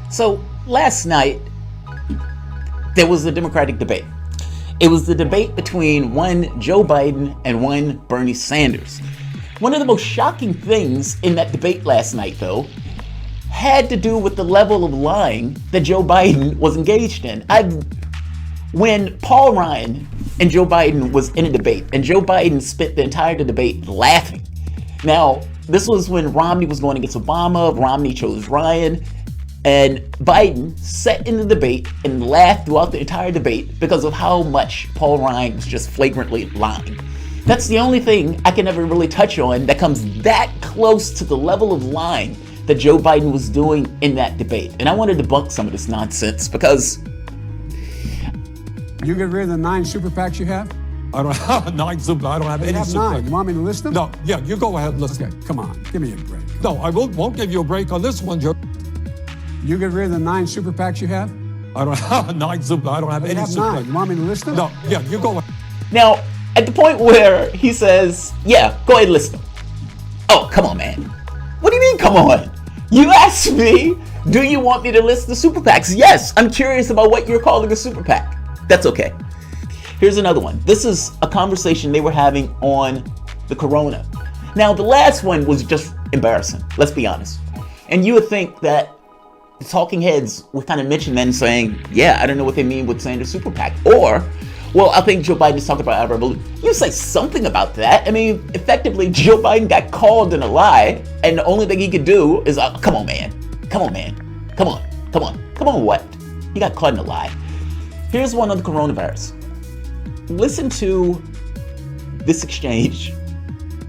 So last night, there was a Democratic debate. It was the debate between one Joe Biden and one Bernie Sanders. One of the most shocking things in that debate last night, though, had to do with the level of lying that Joe Biden was engaged in. When Paul Ryan and Joe Biden was in a debate, and Joe Biden spent the entire debate laughing. Now, this was when Romney was going against Obama. Romney chose Ryan. And Biden sat in the debate and laughed throughout the entire debate because of how much Paul Ryan was just flagrantly lying. That's the only thing I can ever really touch on that comes that close to the level of lying that Joe Biden was doing in that debate. And I want to debunk some of this nonsense because... You get rid of the 9 super PACs you have? I don't have 9 super. I don't have any super 9. PACs. You want me to list them? No, yeah, you go ahead and list them. Okay, come on, give me a break. No, I won't give you a break on this one, Joe. You get rid of the 9 super PACs you have? I don't have 9 super. I don't have any super 9. You want me to list them? No, yeah, you go ahead. Now, at the point where he says, yeah, go ahead and list them. Oh, come on, man. What do you mean, come on? You asked me, do you want me to list the super PACs? Yes, I'm curious about what you're calling a super PAC. That's okay. Here's another one. This is a conversation they were having on the corona. Now, the last one was just embarrassing. Let's be honest. And you would think that the talking heads would kind of mention that and saying, yeah, I don't know what they mean with Sanders super PAC. Or, well, I think Joe Biden is talking about our revolution. You say something about that. I mean, effectively, Joe Biden got called in a lie, and the only thing he could do is, come on, man. Come on, man. Come on. Come on. Come on, what? He got caught in a lie. Here's one on the coronavirus. Listen to this exchange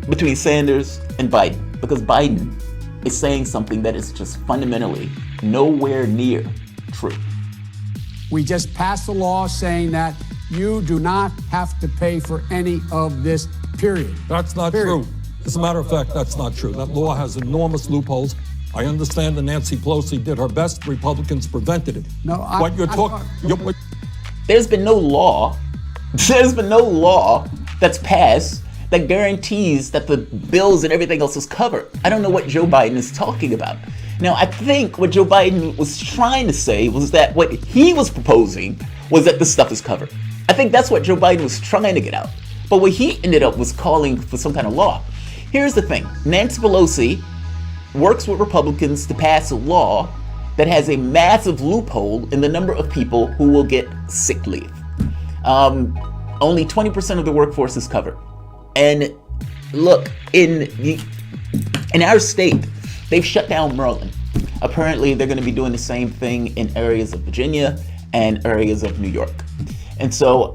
between Sanders and Biden, because Biden is saying something that is just fundamentally nowhere near true. We just passed a law saying that you do not have to pay for any of this, period. That's not true. As a matter of fact, that's not true. That law has enormous loopholes. I understand that Nancy Pelosi did her best. Republicans prevented it. No, what you're talking. There's been no law. There's been no law that's passed that guarantees that the bills and everything else is covered. I don't know what Joe Biden is talking about. Now, I think what Joe Biden was trying to say was that what he was proposing was that this stuff is covered. I think that's what Joe Biden was trying to get out. But what he ended up was calling for some kind of law. Here's the thing. Nancy Pelosi works with Republicans to pass a law that has a massive loophole in the number of people who will get sick leave. Only 20% of the workforce is covered. And look, in our state, they've shut down Maryland. Apparently, they're going to be doing the same thing in areas of Virginia and areas of New York. And so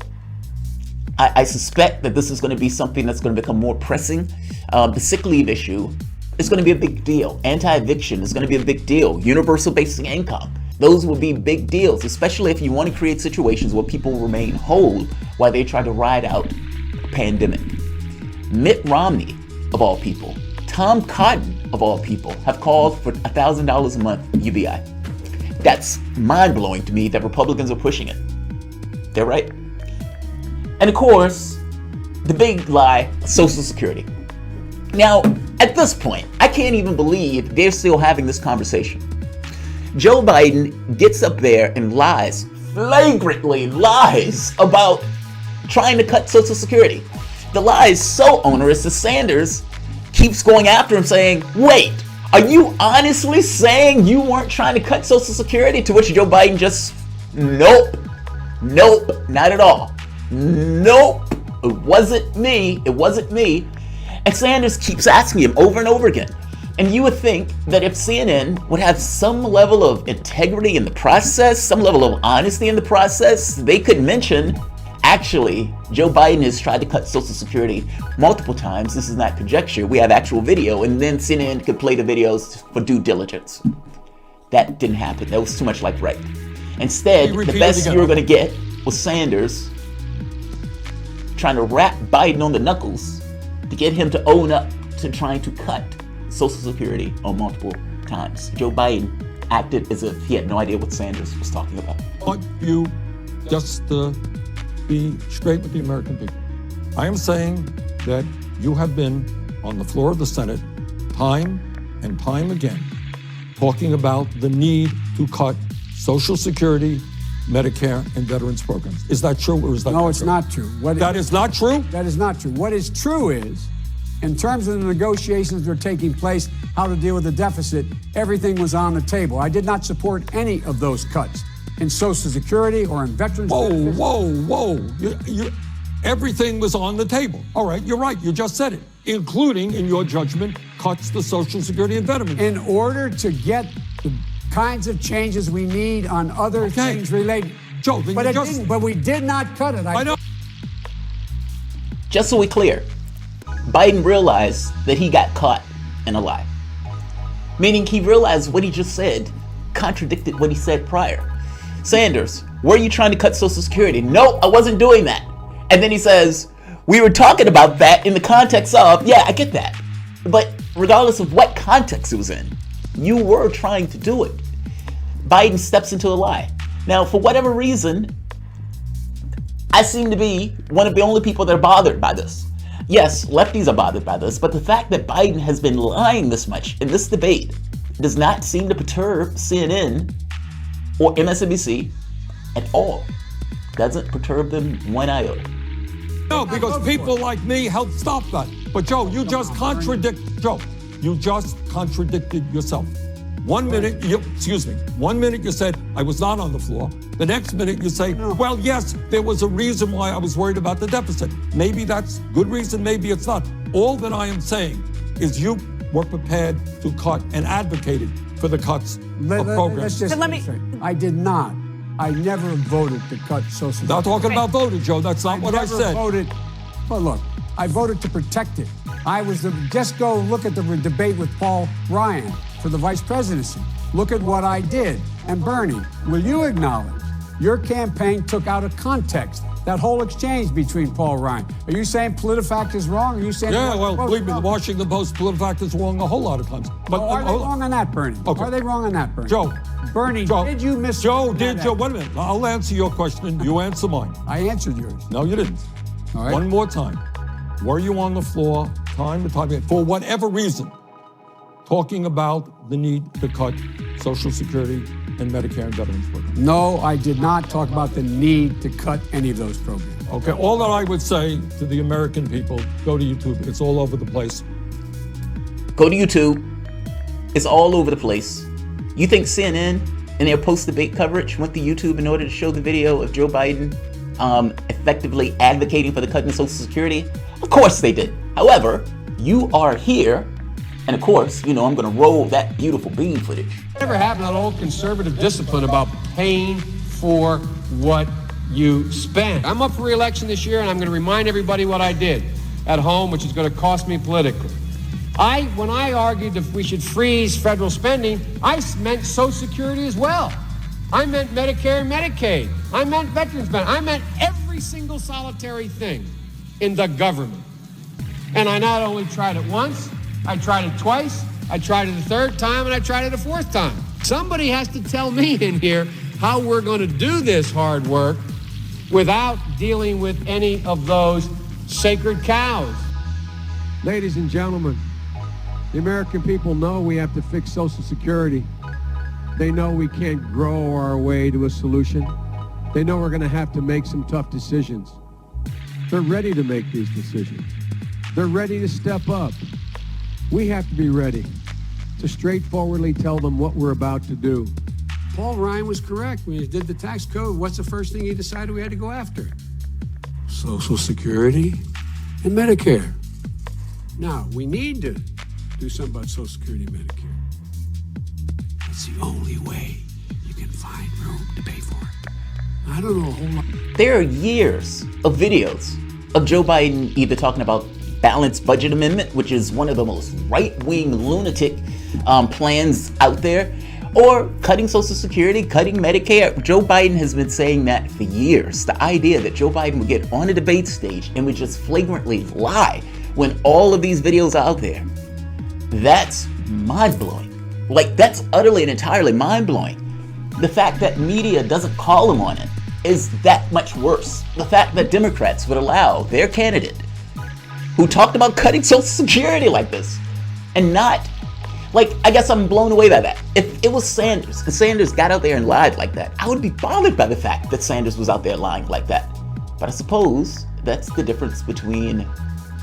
I suspect that this is going to be something that's going to become more pressing. The sick leave issue is going to be a big deal. Anti-eviction is going to be a big deal. Universal basic income. Those will be big deals, especially if you want to create situations where people remain whole while they try to ride out a pandemic. Mitt Romney, of all people, Tom Cotton, of all people, have called for $1,000 a month UBI. That's mind-blowing to me that Republicans are pushing it. They're right. And of course, the big lie, Social Security. Now, at this point, I can't even believe they're still having this conversation. Joe Biden gets up there and lies, flagrantly lies about trying to cut Social Security. The lie is so onerous that Sanders keeps going after him saying, wait, are you honestly saying you weren't trying to cut Social Security? To which Joe Biden just, nope, not at all. Nope, it wasn't me. And Sanders keeps asking him over and over again. And you would think that if CNN would have some level of integrity in the process, some level of honesty in the process, they could mention, actually, Joe Biden has tried to cut Social Security multiple times. This is not conjecture. We have actual video, and then CNN could play the videos for due diligence. That didn't happen. That was too much like right. Instead, the best you were going to get was Sanders trying to rap Biden on the knuckles to get him to own up to trying to cut Social Security on multiple times. Joe Biden acted as if he had no idea what Sanders was talking about. I want you just to be straight with the American people. I am saying that you have been on the floor of the Senate time and time again talking about the need to cut Social Security, Medicare, and veterans programs. Is that true or is that No, not it's true? not true. That is not true? That is not true. What is true is, in terms of the negotiations that are taking place, how to deal with the deficit, everything was on the table. I did not support any of those cuts in Social Security or in veterans benefits. Whoa. Everything was on the table. All right, you're right. You just said it, including, in your judgment, cuts to Social Security and veterans. In order to get the kinds of changes we need on other things related. Joe, then But we did not cut it. I know. Just so we're clear, Biden realized that he got caught in a lie. Meaning he realized what he just said contradicted what he said prior. Sanders, were you trying to cut Social Security? No, I wasn't doing that. And then he says, we were talking about that in the context of, yeah, I get that. But regardless of what context it was in, you were trying to do it. Biden steps into a lie. Now, for whatever reason, I seem to be one of the only people that are bothered by this. Yes, lefties are bothered by this, but the fact that Biden has been lying this much in this debate does not seem to perturb CNN or MSNBC at all. Doesn't perturb them one iota. No, because people like me help stop that. But Joe, you just contradicted yourself. One minute you said I was not on the floor. The next minute you say, well, yes, there was a reason why I was worried about the deficit. Maybe that's good reason, maybe it's not. All that I am saying is you were prepared to cut and advocated for the cuts of programs. I did not. I never voted to cut Social Security. Not talking about voted, Joe. That's not what I said. Well, look, I voted to protect it. Just go look at the debate with Paul Ryan for the vice presidency. Look at what I did. And Bernie, will you acknowledge your campaign took out of context that whole exchange between Paul Ryan? Are you saying PolitiFact is wrong? Are you saying? Yeah, well, believe me, the Washington Post PolitiFact is wrong a whole lot of times. But are they wrong on that, Bernie? Okay. Are they wrong on that, Bernie? Bernie, did you miss? Joe, wait a minute. I'll answer your question. You answer mine. I answered yours. No, you didn't. All right. One more time. Were you on the floor time and time again, for whatever reason, talking about the need to cut Social Security and Medicare and veterans programs? No, I did not talk about the need to cut any of those programs. Okay, all that I would say to the American people, go to YouTube. It's all over the place. Go to YouTube. It's all over the place. You think CNN in their post-debate coverage went to YouTube in order to show the video of Joe Biden effectively advocating for the cut in Social Security? Of course they did. However, you are here, and of course, I'm going to roll that beautiful bean footage. Never happened, that old conservative discipline about paying for what you spend. I'm up for re-election this year, and I'm going to remind everybody what I did at home, which is going to cost me politically. When I argued that we should freeze federal spending, I meant Social Security as well. I meant Medicare and Medicaid. I meant veterans benefits. I meant every single solitary thing in the government. And I not only tried it once, I tried it twice, I tried it a third time, and I tried it a fourth time. Somebody has to tell me in here how we're going to do this hard work without dealing with any of those sacred cows. Ladies and gentlemen, the American people know we have to fix Social Security. They know we can't grow our way to a solution. They know we're going to have to make some tough decisions. They're ready to make these decisions. They're ready to step up. We have to be ready to straightforwardly tell them what we're about to do. Paul Ryan was correct. When he did the tax code, what's the first thing he decided we had to go after? Social Security and Medicare. Now, we need to do something about Social Security and Medicare. That's the only way you can find room to pay for it. I don't know a whole lot. There are years of videos of Joe Biden either talking about balanced budget amendment, which is one of the most right-wing lunatic plans out there, or cutting Social Security, cutting Medicare. Joe Biden has been saying that for years. The idea that Joe Biden would get on a debate stage and would just flagrantly lie when all of these videos are out there, that's mind-blowing. Like, that's utterly and entirely mind-blowing. The fact that media doesn't call him on it is that much worse. The fact that Democrats would allow their candidate, who talked about cutting Social Security like this, and not Like, I guess I'm blown away by that. If it was Sanders, and Sanders got out there and lied like that, I would be bothered by the fact that Sanders was out there lying like that. But I suppose that's the difference between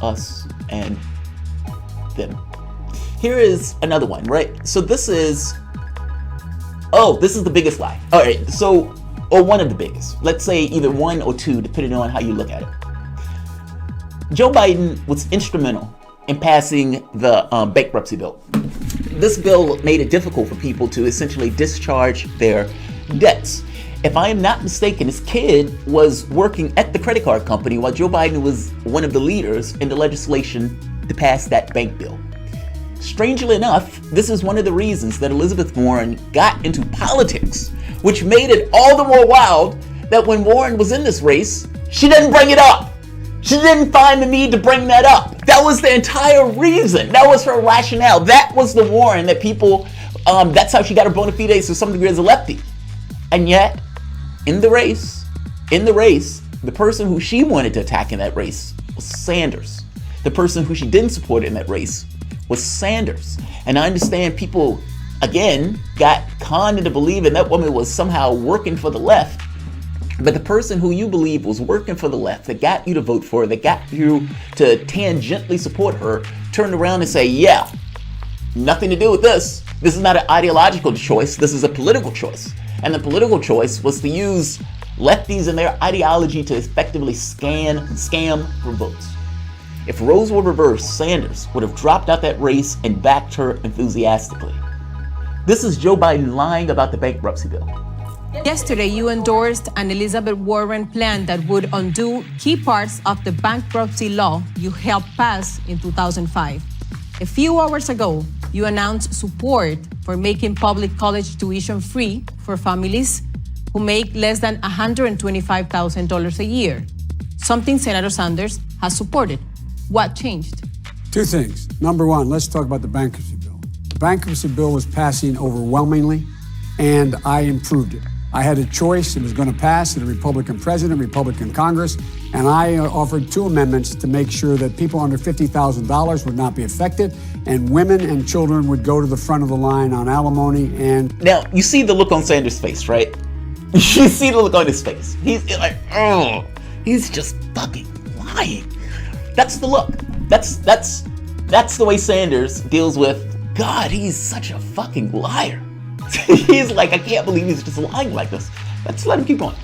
us and them. Here is another one, right? So this is the biggest lie. All right, so, or one of the biggest. Let's say either one or two, depending on how you look at it. Joe Biden was instrumental in passing the bankruptcy bill. This bill made it difficult for people to essentially discharge their debts. If I am not mistaken, his kid was working at the credit card company while Joe Biden was one of the leaders in the legislation to pass that bank bill. Strangely enough, this is one of the reasons that Elizabeth Warren got into politics, which made it all the more wild that when Warren was in this race, she didn't bring it up. She didn't find the need to bring that up. That was the entire reason. That was her rationale. That was the Warren that people, that's how she got her bona fides to some degree as a lefty. And yet, in the race, the person who she wanted to attack in that race was Sanders. The person who she didn't support in that race was Sanders. And I understand people, again, got conned into believing that woman was somehow working for the left. But the person who you believe was working for the left, that got you to vote for her, that got you to tangentially support her, turned around and say, yeah, nothing to do with this. This is not an ideological choice. This is a political choice. And the political choice was to use lefties and their ideology to effectively scam for votes. If roles were reversed, Sanders would have dropped out that race and backed her enthusiastically. This is Joe Biden lying about the bankruptcy bill. Yesterday, you endorsed an Elizabeth Warren plan that would undo key parts of the bankruptcy law you helped pass in 2005. A few hours ago, you announced support for making public college tuition free for families who make less than $125,000 a year, something Senator Sanders has supported. What changed? Two things. Number one, let's talk about the bankruptcy bill. The bankruptcy bill was passing overwhelmingly, and I improved it. I had a choice. It was going to pass, a Republican president, Republican Congress, and I offered two amendments to make sure that people under $50,000 would not be affected, and women and children would go to the front of the line on alimony. And now, you see the look on Sanders' face, right? You see the look on his face. He's like, oh, he's just fucking lying. That's the look. That's the way Sanders deals with, God, he's such a fucking liar. He's like, I can't believe he's just lying like this. Let's let him keep on.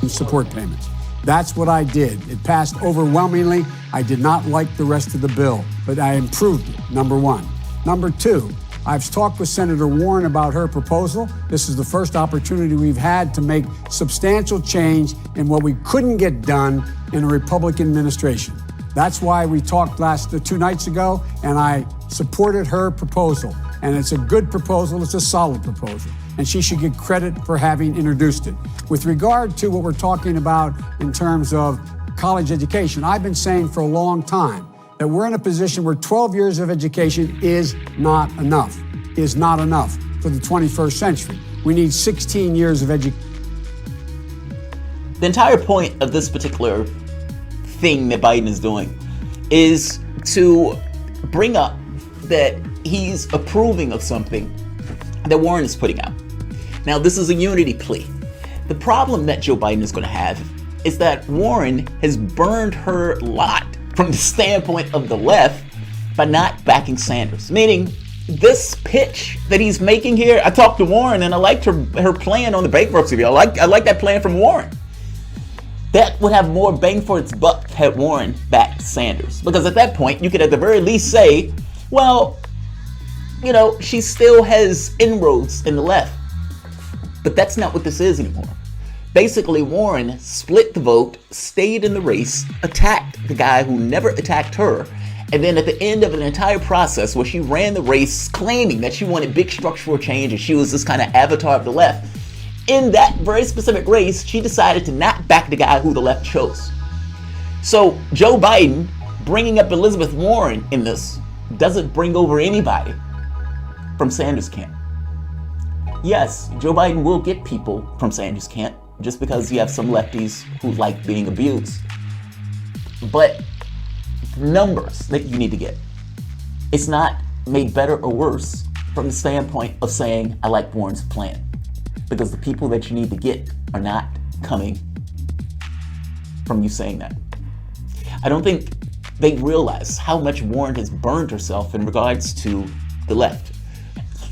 Support payments. That's what I did. It passed overwhelmingly. I did not like the rest of the bill, but I improved it, number one. Number two, I've talked with Senator Warren about her proposal. This is the first opportunity we've had to make substantial change in what we couldn't get done in a Republican administration. That's why we talked 2 nights ago, and I supported her proposal. And it's a good proposal, it's a solid proposal. And she should get credit for having introduced it. With regard to what we're talking about in terms of college education, I've been saying for a long time that we're in a position where 12 years of education is not enough for the 21st century. We need 16 years of education. The entire point of this particular thing that Biden is doing is to bring up that he's approving of something that Warren is putting out. Now, this is a unity plea. The problem that Joe Biden is going to have is that Warren has burned her lot from the standpoint of the left by not backing Sanders. Meaning, this pitch that he's making here, I talked to Warren and I liked her plan on the bankruptcy bill. I like that plan from Warren. That would have more bang for its buck had Warren backed Sanders. Because at that point, you could at the very least say, well, you know, she still has inroads in the left. But that's not what this is anymore. Basically, Warren split the vote, stayed in the race, attacked the guy who never attacked her, and then at the end of an entire process where she ran the race claiming that she wanted big structural change and she was this kind of avatar of the left, in that very specific race, she decided to not back the guy who the left chose. So Joe Biden bringing up Elizabeth Warren in this doesn't bring over anybody from Sanders' camp. Yes, Joe Biden will get people from Sanders' camp just because you have some lefties who like being abused. But numbers that you need to get. It's not made better or worse from the standpoint of saying, I like Warren's plan. Because the people that you need to get are not coming from you saying that. I don't think they realize how much Warren has burned herself in regards to the left.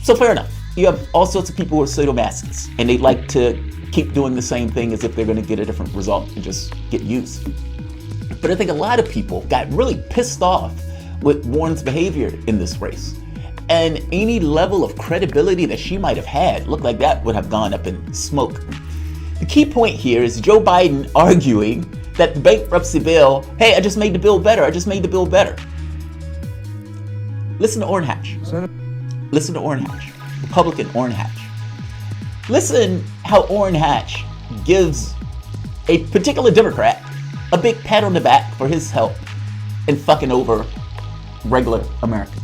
So fair enough. You have all sorts of people who are sadomasochists, and they like to keep doing the same thing as if they're going to get a different result and just get used. But I think a lot of people got really pissed off with Warren's behavior in this race. And any level of credibility that she might have had looked like that would have gone up in smoke. The key point here is Joe Biden arguing that the bankruptcy bill, hey, I just made the bill better. I just made the bill better. Listen to Orrin Hatch. Listen to Orrin Hatch, Republican Orrin Hatch. Listen how Orrin Hatch gives a particular Democrat a big pat on the back for his help in fucking over regular Americans.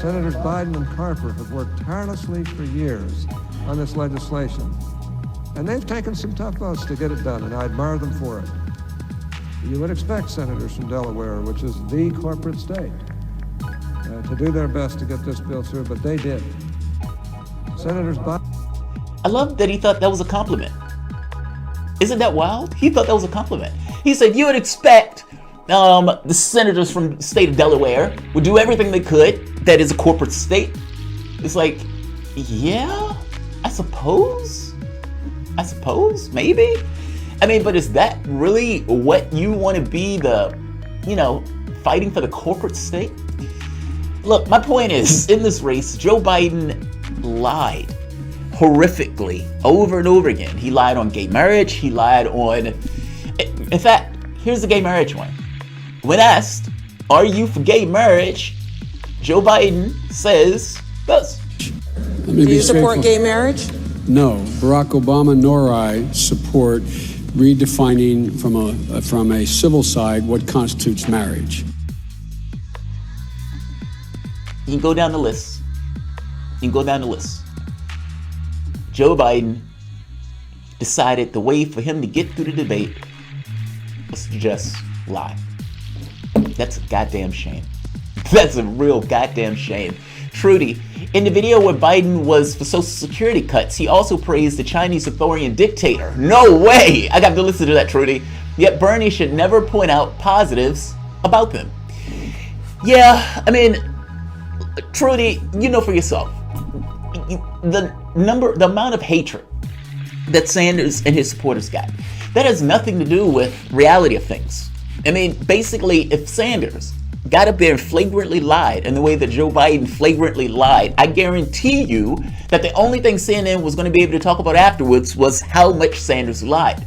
Senators Biden and Carper have worked tirelessly for years on this legislation, and they've taken some tough votes to get it done, and I admire them for it. You would expect senators from Delaware, which is the corporate state, to do their best to get this bill through, but they did. Senators Biden... I love that he thought that was a compliment. Isn't that wild? He thought that was a compliment. He said, you would expect the senators from the state of Delaware would do everything they could. That is a corporate state. It's like, yeah, I suppose, maybe. I mean, but is that really what you want to be fighting for the corporate state? Look, my point is, in this race, Joe Biden lied horrifically over and over again. He lied on gay marriage. He lied on, in fact, here's the gay marriage one. When asked, are you for gay marriage? Joe Biden says this. Do you support gay marriage? No, Barack Obama nor I support redefining from a civil side what constitutes marriage. You can go down the list. Joe Biden decided the way for him to get through the debate was to just lie. That's a goddamn shame. That's a real goddamn shame. Trudy, in the video where Biden was for Social Security cuts, he also praised the Chinese authoritarian dictator. No way! I got to listen to that, Trudy. Yet Bernie should never point out positives about them. Yeah, I mean, Trudy, you know for yourself, the amount of hatred that Sanders and his supporters got, that has nothing to do with reality of things. I mean, basically, if Sanders got up there and flagrantly lied in the way that Joe Biden flagrantly lied, I guarantee you that the only thing CNN was going to be able to talk about afterwards was how much Sanders lied.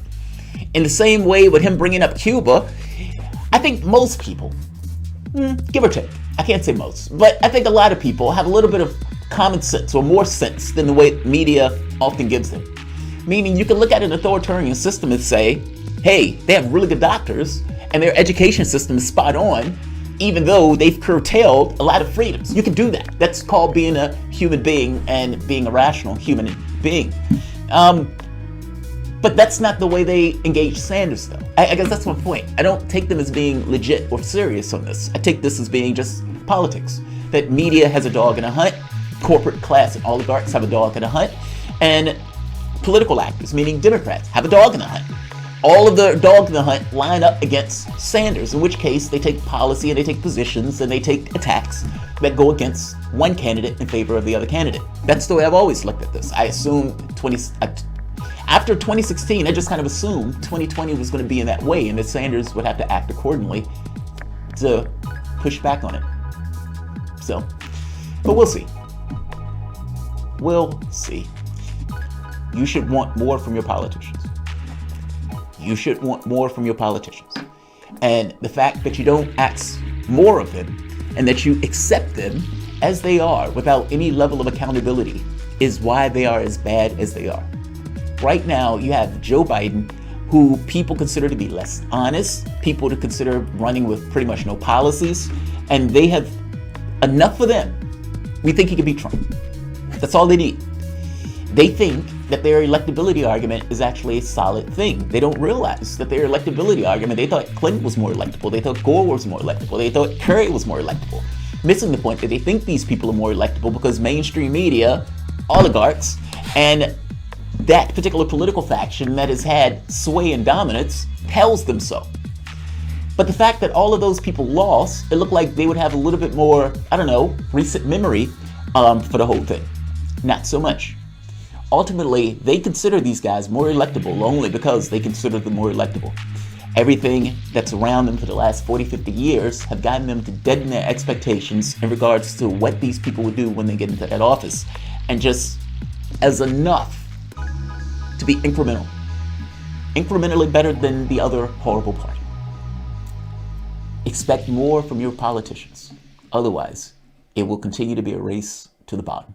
In the same way with him bringing up Cuba, I think most people, give or take, I can't say most, but I think a lot of people have a little bit of common sense or more sense than the way media often gives them. Meaning you can look at an authoritarian system and say, hey, they have really good doctors and their education system is spot on, even though they've curtailed a lot of freedoms. You can do that. That's called being a human being and being a rational human being. But that's not the way they engage Sanders, though. I guess that's my point. I don't take them as being legit or serious on this. I take this as being just politics. That media has a dog in a hunt, corporate class and oligarchs have a dog in a hunt, and political actors, meaning Democrats, have a dog in the hunt. All of the dog in the hunt line up against Sanders, in which case they take policy and they take positions and they take attacks that go against one candidate in favor of the other candidate. That's the way I've always looked at this. I assume after 2016, I just kind of assumed 2020 was going to be in that way and that Sanders would have to act accordingly to push back on it. So, but we'll see. We'll see. You should want more from your politicians. You should want more from your politicians. And the fact that you don't ask more of them and that you accept them as they are without any level of accountability is why they are as bad as they are. Right now, you have Joe Biden, who people consider to be less honest, people to consider running with pretty much no policies, and they have enough for them. We think he could beat Trump. That's all they need. They think that their electability argument is actually a solid thing. They don't realize that their electability argument, they thought Clinton was more electable. They thought Gore was more electable. They thought Kerry was more electable. missing the point that they think these people are more electable because mainstream media, oligarchs, and that particular political faction that has had sway and dominance tells them so. But the fact that all of those people lost, it looked like they would have a little bit more, I don't know, recent memory for the whole thing. Not so much. Ultimately, they consider these guys more electable only because they consider them more electable. Everything that's around them for the last 40, 50 years have gotten them to deaden their expectations in regards to what these people would do when they get into that office. And just as enough to be incremental. Incrementally better than the other horrible party. Expect more from your politicians. Otherwise, it will continue to be a race to the bottom.